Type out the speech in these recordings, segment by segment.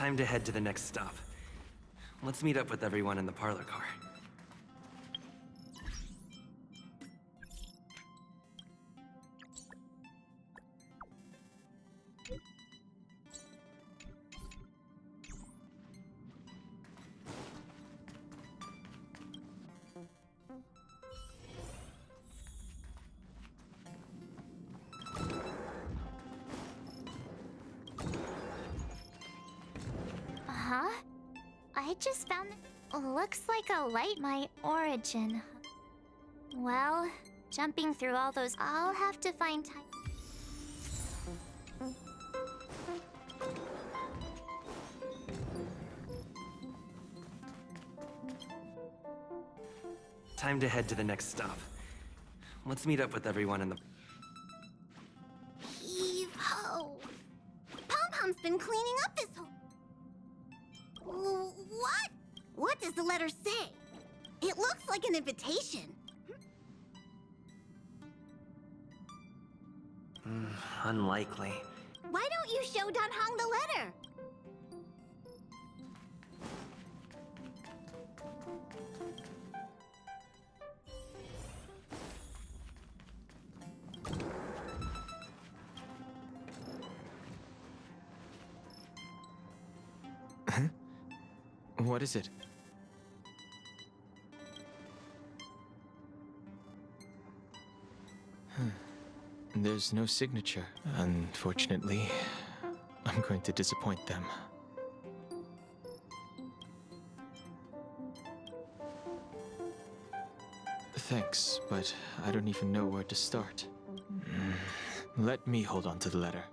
Time to head to the next stop. Let's meet up with everyone in the parlor car. Huh? I just found looks like a light my origin. Well, jumping through all those, I'll have to find time. Time to head to the next stop. Let's meet up with everyone in the... Heave-ho! Pom-Pom's been cleaning up this whole... What? What does the letter say? It looks like an invitation. Unlikely. Why don't you show Dan Hong the letter? What is it? There's no signature. Unfortunately, I'm going to disappoint them. Thanks, but I don't even know where to start. Let me hold on to the letter.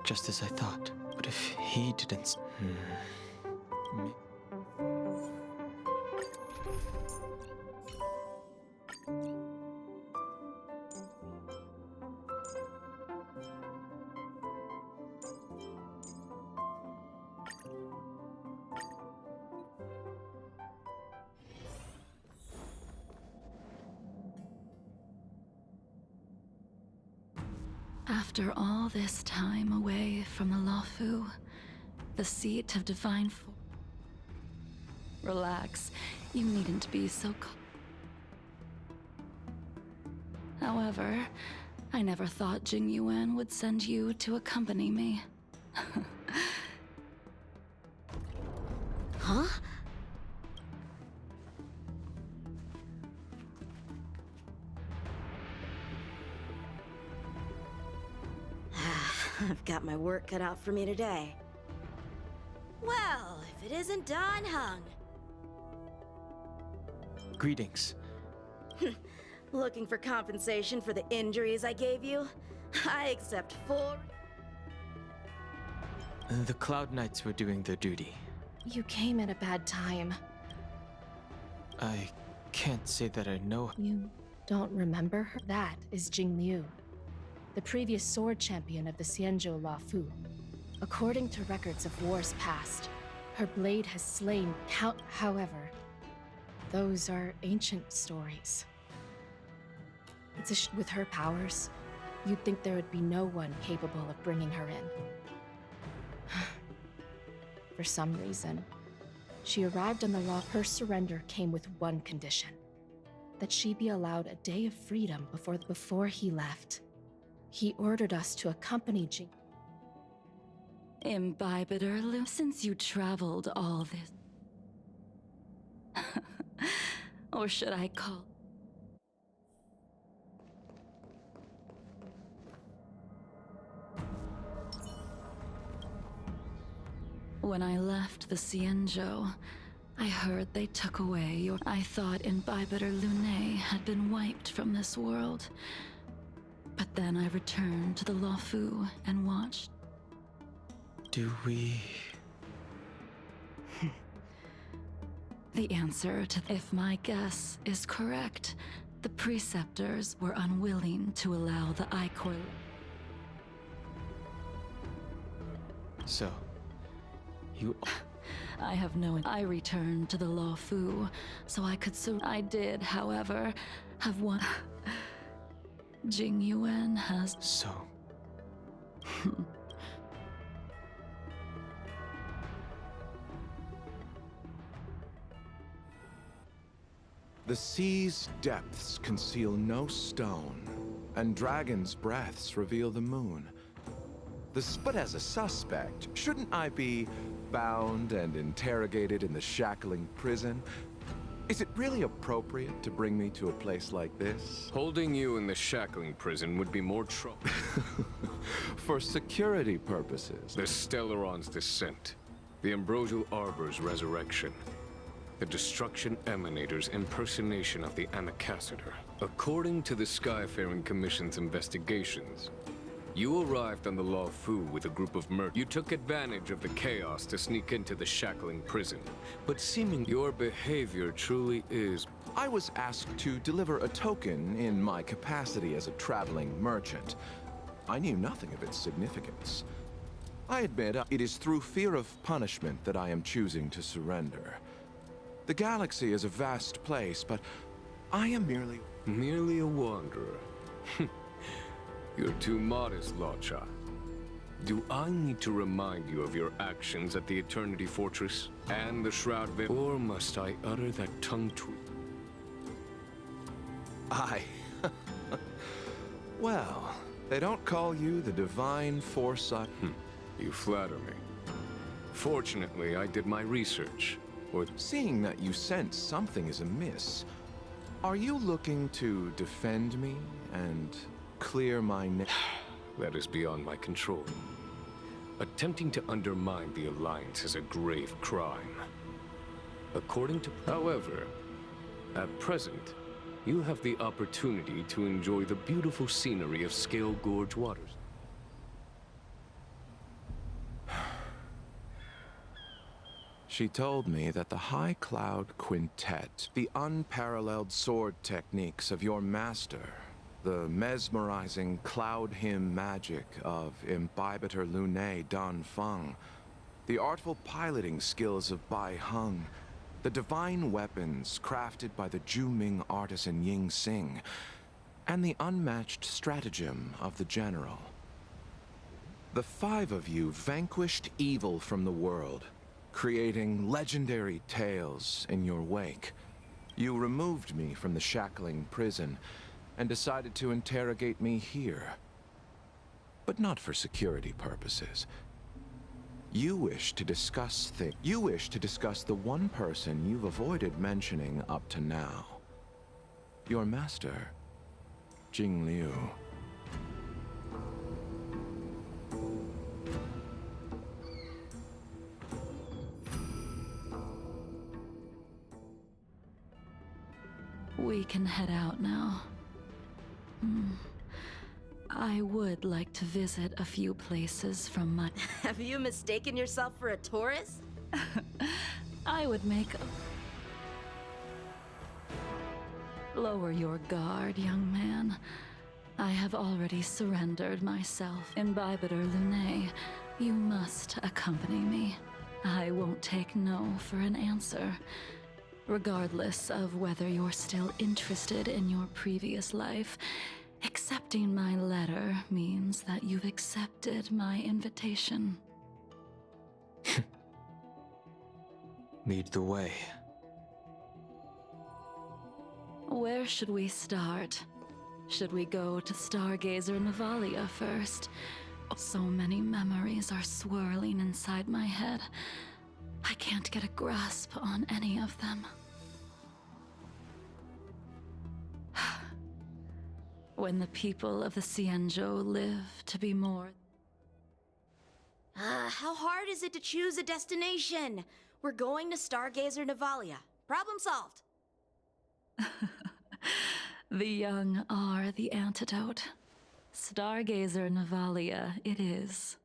Just as I thought. But if he didn't... After all this time away from the Luofu, the seat of divine force. Relax, you needn't be so However, I never thought Jing Yuan would send you to accompany me. Huh? I've got my work cut out for me today. Well, if it isn't Dan Hong. Greetings. Looking for compensation for the injuries I gave you? I accept full... The Cloud Knights were doing their duty. You came at a bad time. I can't say that I know... You don't remember her? That is Jing Liu, the previous sword champion of the Xianzhou Luofu. According to records of wars past, her blade has slain count. However, those are ancient stories. With her powers, you'd think there would be no one capable of bringing her in. For some reason, she arrived on the law. Her surrender came with one condition: that she be allowed a day of freedom before he left. He ordered us to accompany Jing. Imbibitor Lu, since you traveled all this... Or should I call... When I left the Xianzhou, I heard they took away your... I thought Imbibitor Lune had been wiped from this world. But then I returned to the Luofu and watched. Do we... The answer to... If my guess is correct, The preceptors were unwilling to allow the Ichor. So, you. I have no. I returned to the Law Fu, so I could. I did, however, have one. Jing Yuan has. So. The sea's depths conceal no stone, and dragons' breaths reveal the moon. But as a suspect, shouldn't I be bound and interrogated in the shackling prison? Is it really appropriate to bring me to a place like this? Holding you in the shackling prison would be more trouble. For security purposes. The Stellaron's descent, the Ambrosial Arbor's resurrection, the Destruction Emanator's impersonation of the Anacaster. According to the Skyfaring Commission's investigations, you arrived on the Law Fu with a group of mercs. You took advantage of the chaos to sneak into the shackling prison, but seeming your behavior truly is... I was asked to deliver a token in my capacity as a traveling merchant. I knew nothing of its significance. I admit, it is through fear of punishment that I am choosing to surrender. The galaxy is a vast place, but I am merely... Merely a wanderer. You're too modest, Locha. Do I need to remind you of your actions at the Eternity Fortress and the Shroud Veil? Or must I utter that tongue tweet? Well, they don't call you the Divine Foresight. You flatter me. Fortunately, I did my research. Seeing that you sense something is amiss, are you looking to defend me and clear my name? That is beyond my control. Attempting to undermine the Alliance is a grave crime. According to... However, at present, you have the opportunity to enjoy the beautiful scenery of Scale Gorge Waters. She told me that the High Cloud Quintet, the unparalleled sword techniques of your master, the mesmerizing cloud hymn magic of Imbibitor Lunae Dan Feng, the artful piloting skills of Bai Heng, the divine weapons crafted by the Ju-Ming artisan Ying Xing, and the unmatched stratagem of the General. The five of you vanquished evil from the world, creating legendary tales in your wake. You removed me from the shackling prison and decided to interrogate me here. But not for security purposes. You wish to discuss the one person you've avoided mentioning up to now. Your master, Jing Liu. We can head out now. I would like to visit a few places from my... Have you mistaken yourself for a tourist? I would make... Lower your guard, young man. I have already surrendered myself. Imbibitor Lunae, you must accompany me. I won't take no for an answer. Regardless of whether you're still interested in your previous life, accepting my letter means that you've accepted my invitation. Lead the way. Where should we start? Should we go to Stargazer Navalia first? So many memories are swirling inside my head. I can't get a grasp on any of them. When the people of the Xianzhou live to be more... How hard is it to choose a destination? We're going to Stargazer Navalia. Problem solved. The young are the antidote. Stargazer Navalia it is.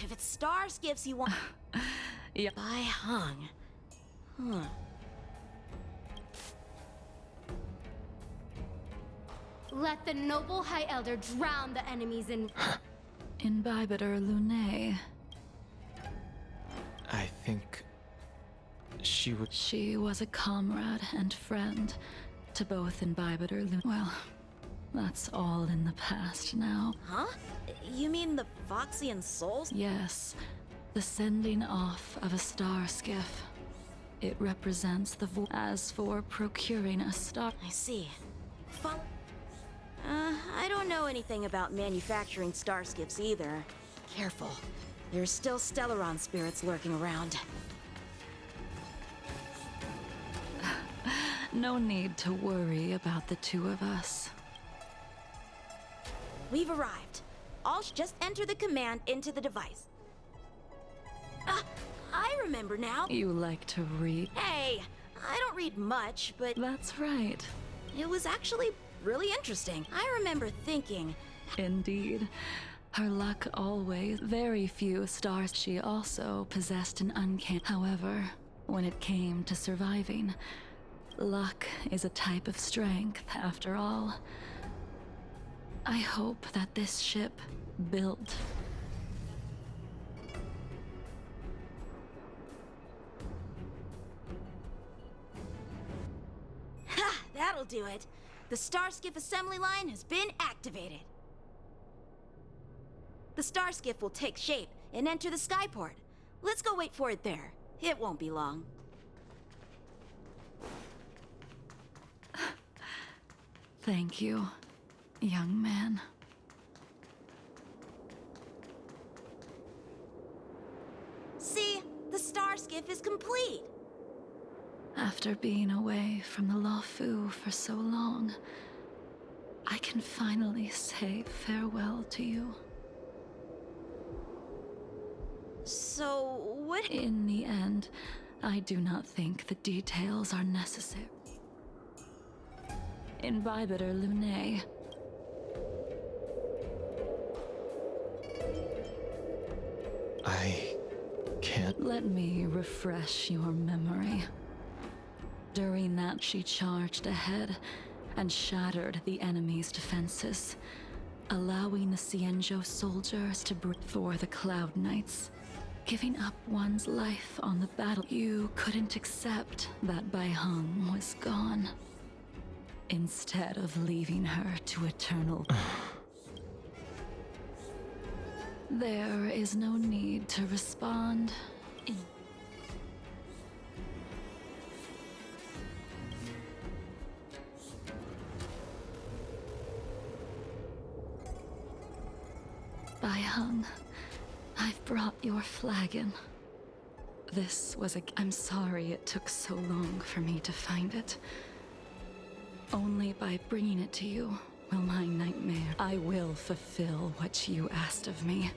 If it's star skiffs you want... Yeah. By Hung. Huh. Let the noble High Elder drown the enemies in... Imbibitor Lunae. I think she would. She was a comrade and friend to both Imbibitor Lunae. Well, that's all in the past now. Huh? You mean the Foxian souls? Yes, the sending off of a star skiff. It represents the as for procuring a star. I see. I don't know anything about manufacturing star skiffs either. Careful. There's still Stellaron spirits lurking around. No need to worry about the two of us. We've arrived. I'll just enter the command into the device. I remember now. You like to read? Hey, I don't read much, but That's right. it was actually really interesting. I remember thinking, Indeed. Her luck always. Very few stars. She also possessed an uncanny. However, when it came to surviving, luck is a type of strength after all. I hope that this ship built. ha, that'll do it. The Starskiff assembly line has been activated. The Starskiff will take shape and enter the skyport. Let's go wait for it there. It won't be long. Thank you, young man. See, the Starskiff is complete. After being away from the Lafu for so long, I can finally say farewell to you. So, what? In the end, I do not think the details are necessary. Imbibitor Lunae. I can't. Let me refresh your memory. During that, she charged ahead and shattered the enemy's defenses, allowing the Cienjo soldiers to break for the Cloud Knights. Giving up one's life on the battle, you couldn't accept that Bai Hung was gone. Instead of leaving her to eternal... There is no need to respond. Bai Hung, I've brought your flagon. This was I'm sorry it took so long for me to find it. Only by bringing it to you will my nightmare. I will fulfill what you asked of me.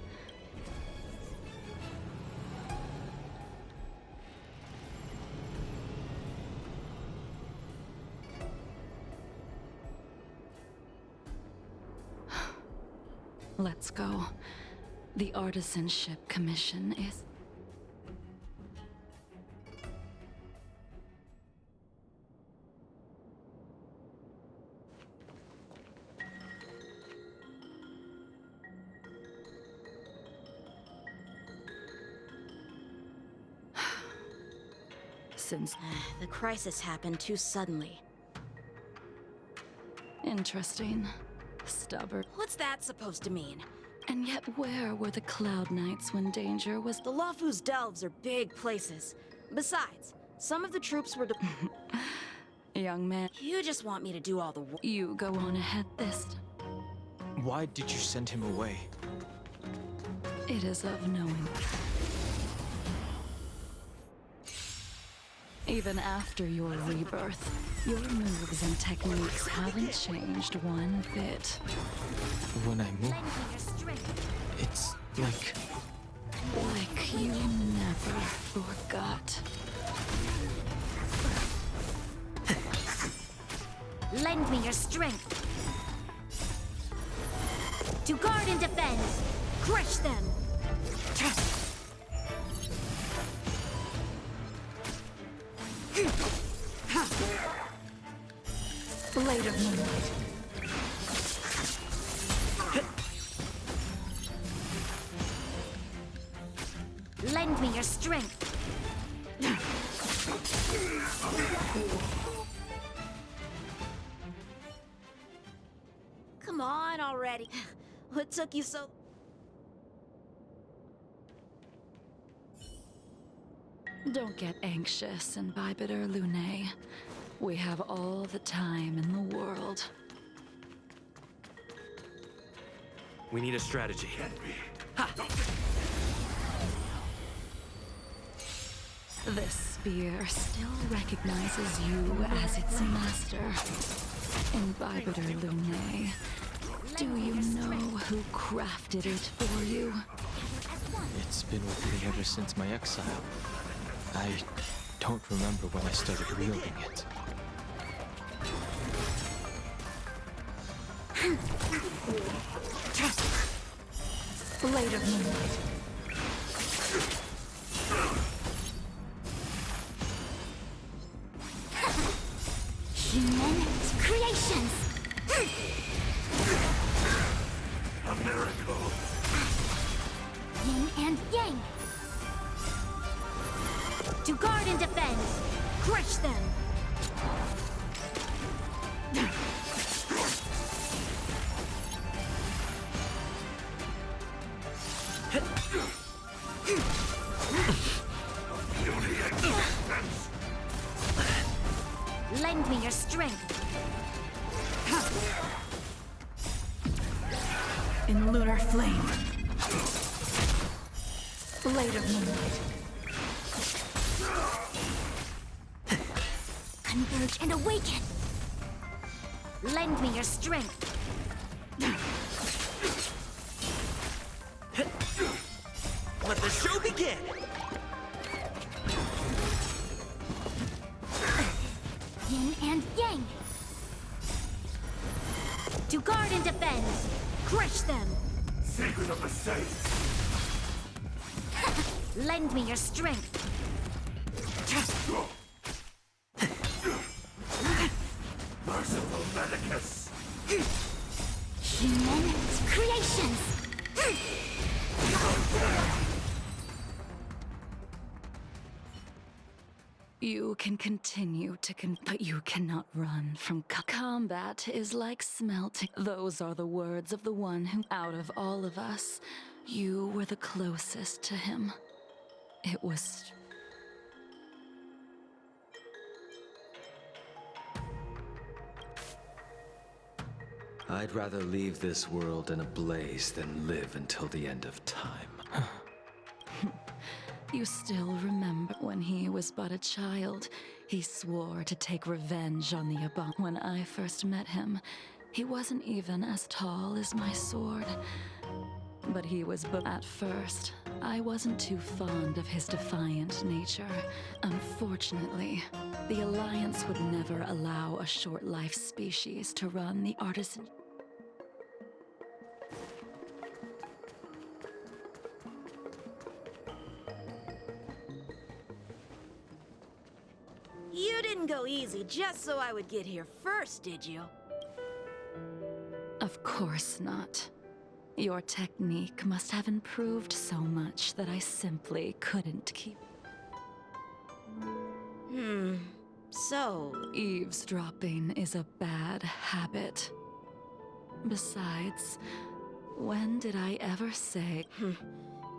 Let's go. The artisanship commission is... Since... The crisis happened too suddenly. Interesting. Stubborn. What's that supposed to mean? And yet where were the Cloud Knights when danger was... The Lafu's delves are big places. Besides, some of the troops were... Young man, You just want me to do all the work. you go on ahead this. Why did you send him away? It is of knowing. Even after your rebirth, your moves and techniques haven't changed one bit. When I move, Lend me your strength. it's like Like you never forgot. Lend me your strength. To guard and defend. Crush them. Blade of Moonlight. Lend me your strength. Come on already. What took you so... Don't get anxious, Imbibitor Lunae. We have all the time in the world. We need a strategy. Ha! This spear still recognizes you as its master. Imbibitor Lunae. Do you know who crafted it for you? It's been with me ever since my exile. I don't remember when I started wielding it. Blade of Moonlight. Human creations! A miracle! Yin and yang! To guard and defend! Crush them! Lend me your strength! In lunar flame. Blade of Moonlight. Converge and awaken! Lend me your strength! Let the show begin! Yin and yang! To guard and defend! Crush them! Secret of the Saints! Lend me your strength! Merciful Medicus! Human creations! You can continue to but you cannot run from combat is like smelting. Those are the words of the one who, out of all of us, you were the closest to him. It was... I'd rather leave this world in a blaze than live until the end of time. You still remember when he was but a child, he swore to take revenge on the Abom. When I first met him, he wasn't even as tall as my sword. But he was at first, I wasn't too fond of his defiant nature. Unfortunately, the Alliance would never allow a short-life species to run the artisan. You didn't go easy just so I would get here first, did you? Of course not. Your technique must have improved so much that I simply couldn't keep. So... Eavesdropping is a bad habit. Besides, when did I ever say...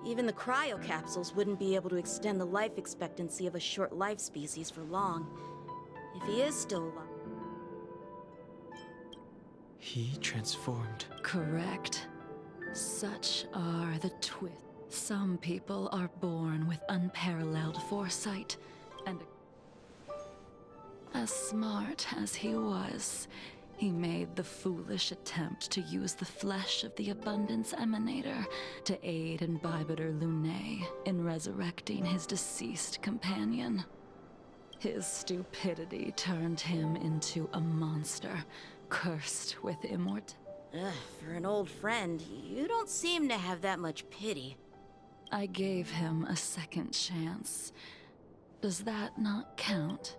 Even the cryocapsules wouldn't be able to extend the life expectancy of a short-life species for long. If he is still alive... He transformed. Correct. Such are the twists. Some people are born with unparalleled foresight, and as smart as he was, he made the foolish attempt to use the flesh of the Abundance Emanator to aid Imbibitor Lunae in resurrecting his deceased companion. His stupidity turned him into a monster, cursed with immortality. For an old friend, you don't seem to have that much pity. I gave him a second chance. Does that not count?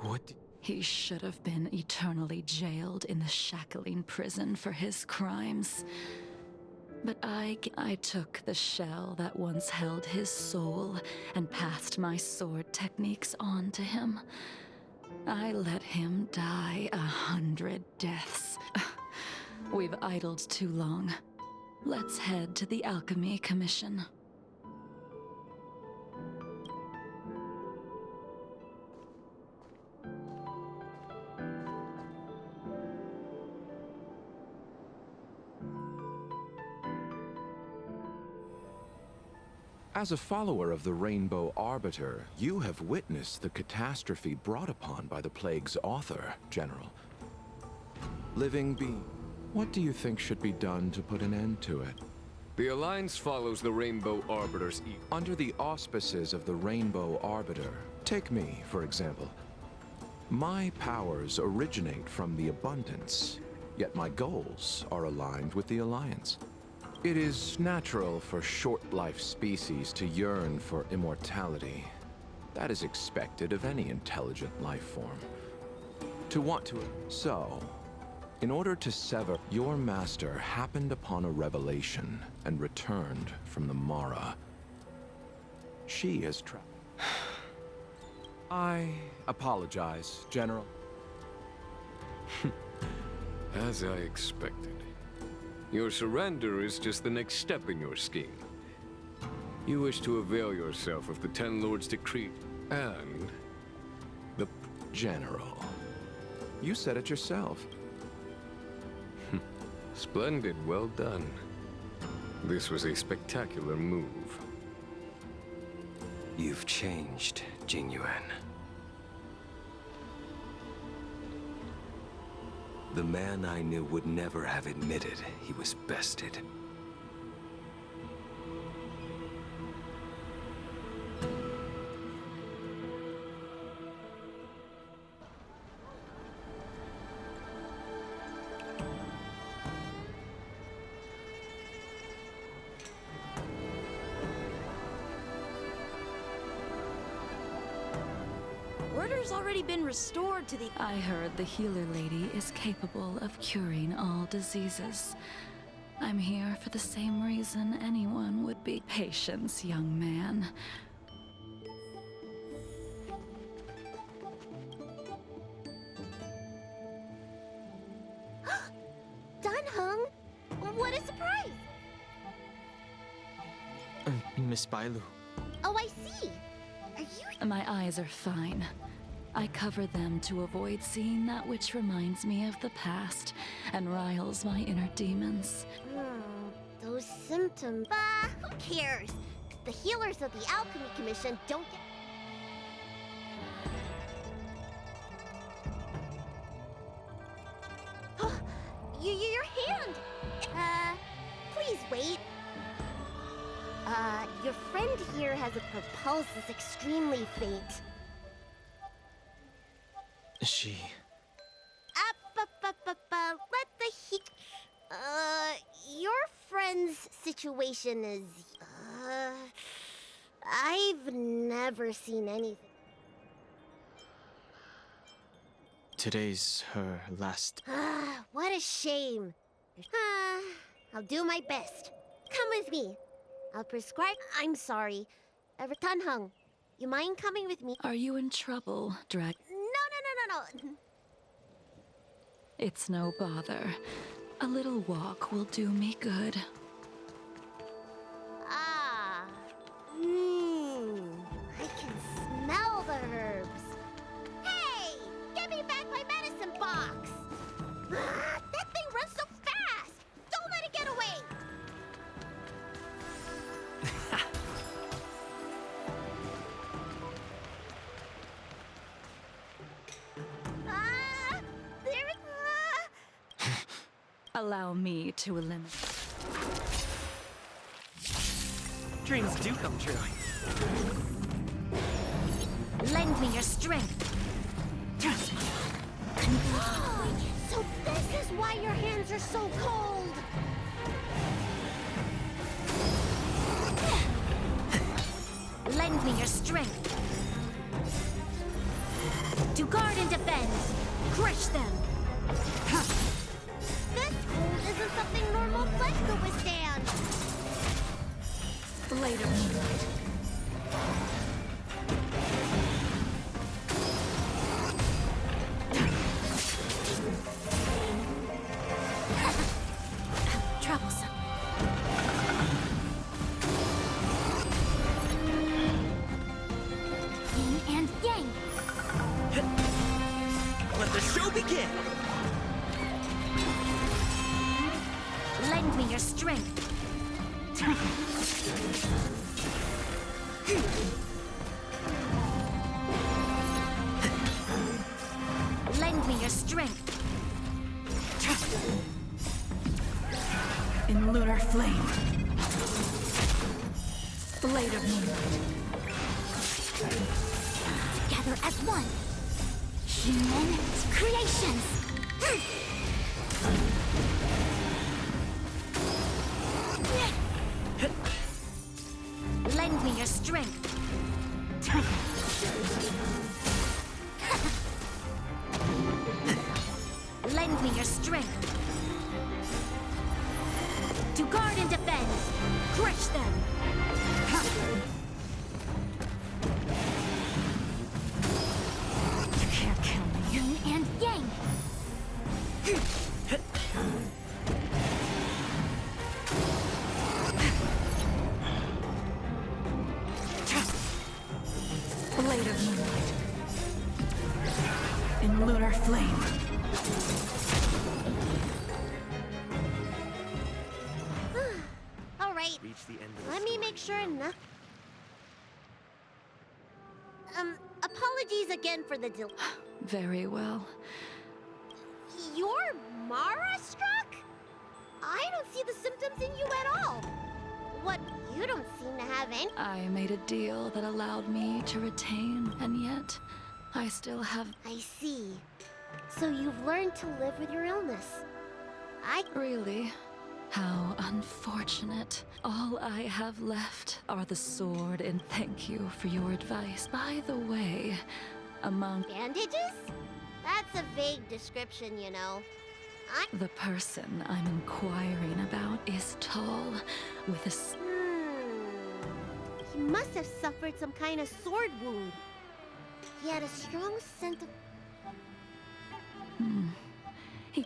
What? He should have been eternally jailed in the shackling prison for his crimes. But I took the shell that once held his soul and passed my sword techniques on to him. I let him die 100 deaths. We've idled too long. Let's head to the Alchemy Commission. As a follower of the Rainbow Arbiter, you have witnessed the catastrophe brought upon by the plague's author, General. Living being, what do you think should be done to put an end to it? The Alliance follows the Rainbow Arbiter's Under the auspices of the Rainbow Arbiter, take me, for example. My powers originate from the Abundance, yet my goals are aligned with the Alliance. It is natural for short-life species to yearn for immortality. That is expected of any intelligent life form. To want to... So, in order to sever, your master happened upon a revelation and returned from the Mara. She is trapped. I apologize, General. As I expected. Your surrender is just the next step in your scheme. You wish to avail yourself of the Ten Lords' decree and the... General, you said it yourself. Splendid, well done. This was a spectacular move. You've changed, Jingyuan. The man I knew would never have admitted he was bested. Order's already been restored to the... I heard the healer lady is capable of curing all diseases. I'm here for the same reason anyone would be. Patience, young man. Dunhung, what a surprise! Miss Bailu. Oh, I see. Are you? My eyes are fine. I cover them to avoid seeing that which reminds me of the past and riles my inner demons. Those symptoms. Who cares? The healers of the Alchemy Commission don't get. Your hand! Please wait. Your friend here has a pulse that's extremely faint. She... Let the heat... your friend's situation is... I've never seen anything. Today's her last... What a shame. I'll do my best. Come with me. I'll prescribe... I'm sorry. Tunhung, you mind coming with me? Are you in trouble, Drag? No. It's no bother. A little walk will do me good. I can smell the herbs. Hey, give me back my medicine box. That thing runs so fast. Don't let it get away. Allow me to eliminate. Dreams do come true. Lend me your strength. So this is why your hands are so cold. Lend me your strength. To guard and defend! Crush them! This cold isn't something normal flesh could withstand. Blade of Moonlight. Troublesome. Yin and yang. Let the show begin! Lend me your strength. Lend me your strength. In lunar flame. Blade of Moonlight. Together as one. Human creations. Lend me your strength. Lend me your strength. To guard and defend! Crush them! You can't kill me. Yin and yang. Blade of Moonlight. In lunar flame. All right, Reach the end of the let me story make sure now. nothing. Apologies again for the delay. Very well. You're Mara struck? I don't see the symptoms in you at all. What, you don't seem to have any. I made a deal that allowed me to retain, and yet I still have. I see. So you've learned to live with your illness. Really? How unfortunate. All I have left are the sword, and thank you for your advice. By the way, among Bandages? That's a vague description, you know. the person I'm inquiring about is tall, with a He must have suffered some kind of sword wound. He had a strong scent of...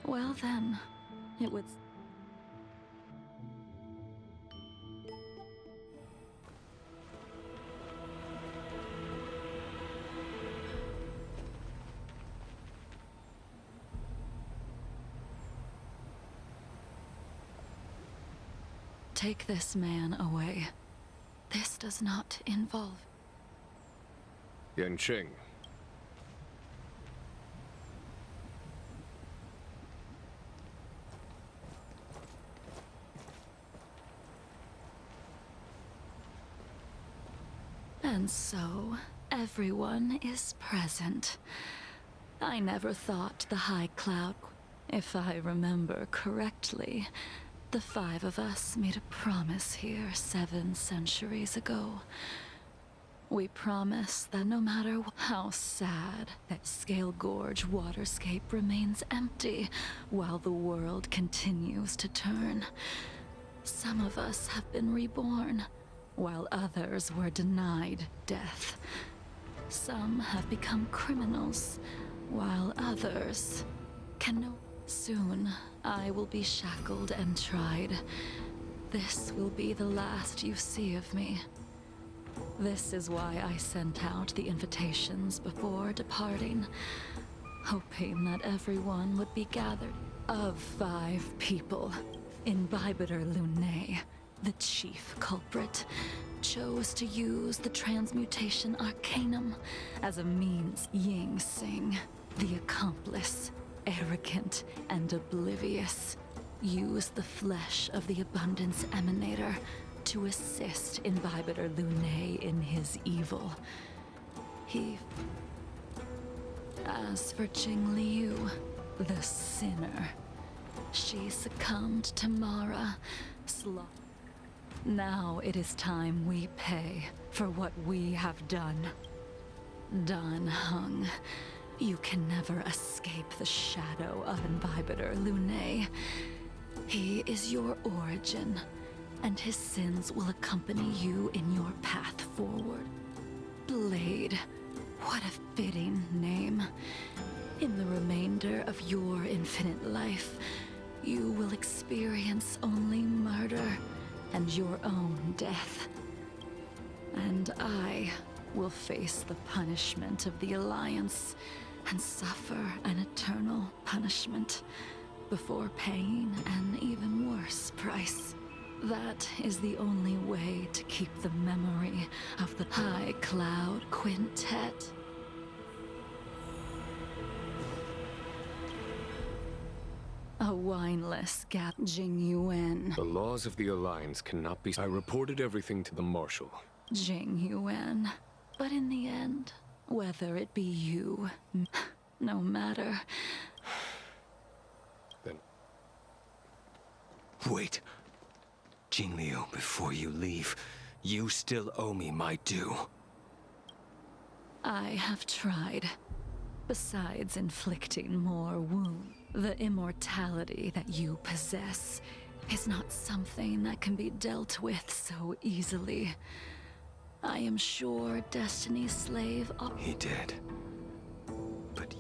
well then, it would. Take this man away. This does not involve. Yanqing. And so, everyone is present. I never thought the High Cloud. If I remember correctly, the five of us made a promise here 7 centuries ago. We promised that no matter how sad, that Scale Gorge waterscape remains empty while the world continues to turn. Some of us have been reborn, while others were denied death. Some have become criminals, while others can know. Soon, I will be shackled and tried. This will be the last you see of me. This is why I sent out the invitations before departing, hoping that everyone would be gathered. Of 5 people, Imbibiter Lunae, the chief culprit, chose to use the transmutation arcanum as a means. Ying Sing, the accomplice, arrogant and oblivious, used the flesh of the Abundance Emanator to assist Imbibiter Lunae in his evil. As for Jing Liu, the sinner, she succumbed to Mara. Now it is time we pay for what we have done. Dan Heng, You can never escape the shadow of Imbibitor Lunae. He is your origin, and his sins will accompany you in your path forward. Blade, what a fitting name. In the remainder of your infinite life, you will experience only murder and your own death. And I will face the punishment of the Alliance and suffer an eternal punishment before paying an even worse price. That is the only way to keep the memory of the High Cloud Quintet. A wineless gap, Jing Yuan. The laws of the Alliance cannot be... I reported everything to the Marshal. Jing Yuan. But in the end, whether it be you, no matter... Then... Wait. Jingliu, before you leave, you still owe me my due. I have tried. Besides inflicting more wounds, the immortality that you possess is not something that can be dealt with so easily. I am sure Destiny's slave... He did. But...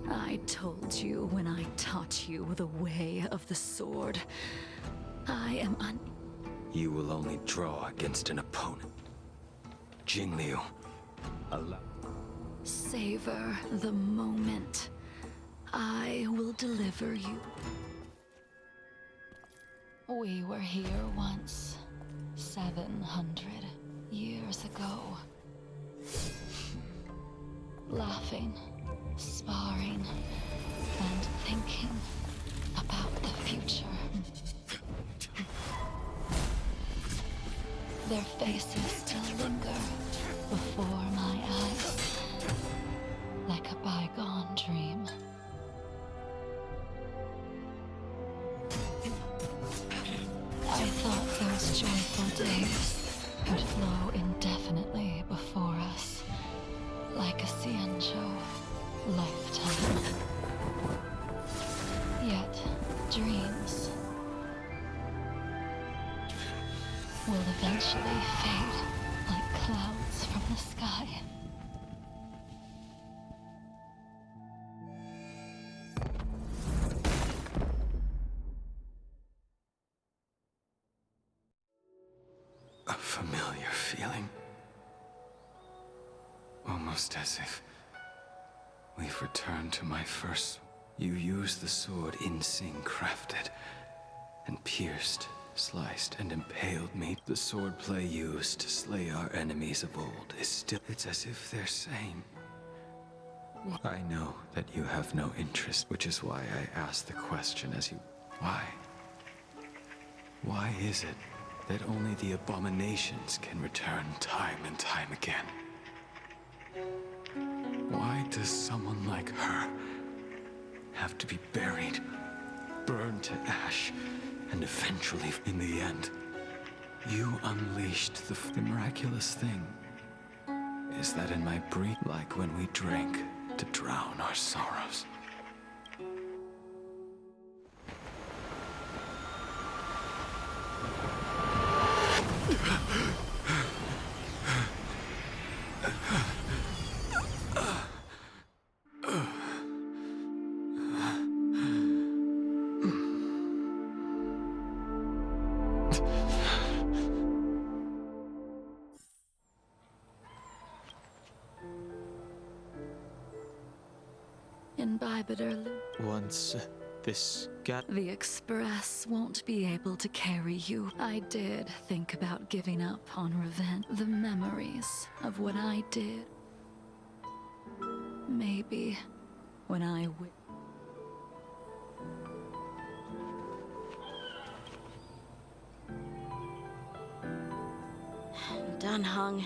I told you when I taught you the way of the sword. I am You will only draw against an opponent. Jingliu, allow... Savor the moment. I will deliver you. We were here once, 700 years ago. Laughing, sparring, and thinking about the future. Their faces still linger before my eyes, like a bygone dream. I thought those joyful days would flow indefinitely before us, like a Cienjo lifetime. Yet, dreams will eventually fade like clouds from the sky. A familiar feeling. Almost as if we've returned to my first... You used the sword Insing crafted, and pierced, sliced, and impaled me. The swordplay used to slay our enemies of old is still... It's as if they're saying... I know that you have no interest, which is why I asked the question as you... Why? Why is it that only the abominations can return time and time again? Why does someone like her have to be buried, burned to ash, and eventually, in the end, you unleashed the miraculous thing is that in my breath, like when we drank to drown our sorrows. Imbibitor Once this got... The Express won't be able to carry you. I did think about giving up on revenge. The memories of what I did. Maybe when I Dunhung.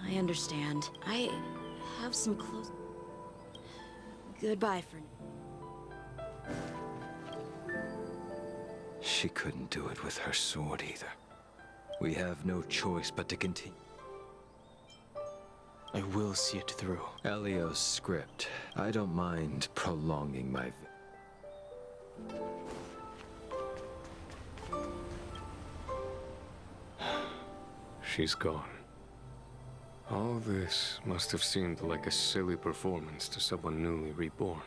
I understand. I have some close... Goodbye for now. She couldn't do it with her sword either. We have no choice but to continue. I will see it through. Elio's script. I don't mind prolonging my... She's gone. All this must have seemed like a silly performance to someone newly reborn.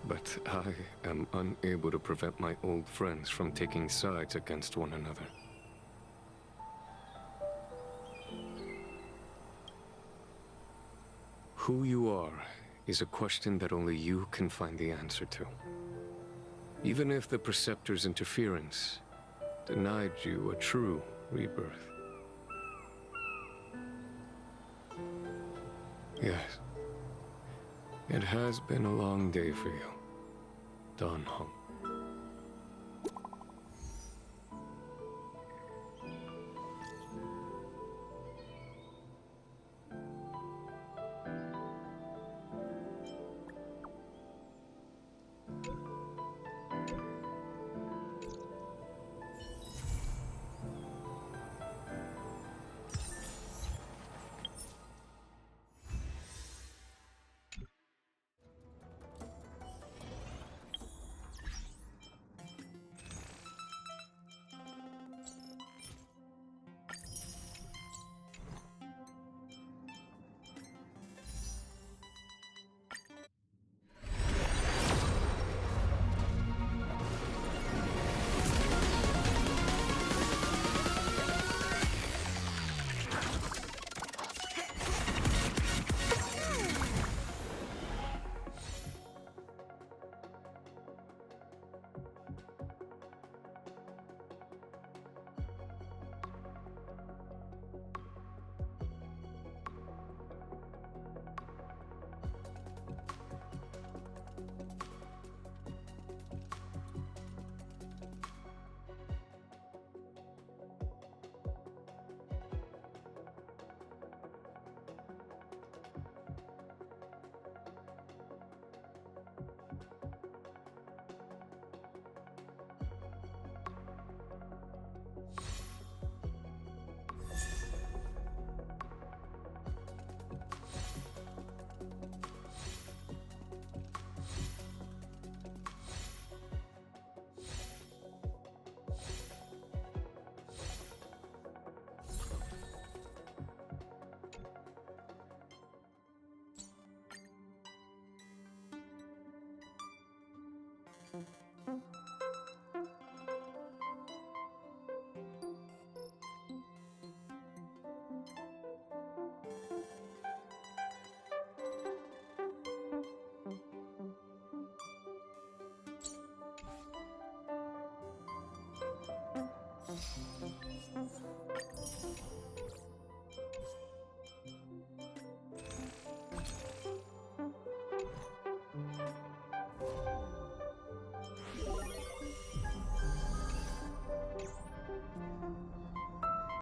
But I am unable to prevent my old friends from taking sides against one another. Who you are is a question that only you can find the answer to. Even if the Preceptor's interference denied you a true rebirth. Yes. It has been a long day for you, Dan Heng.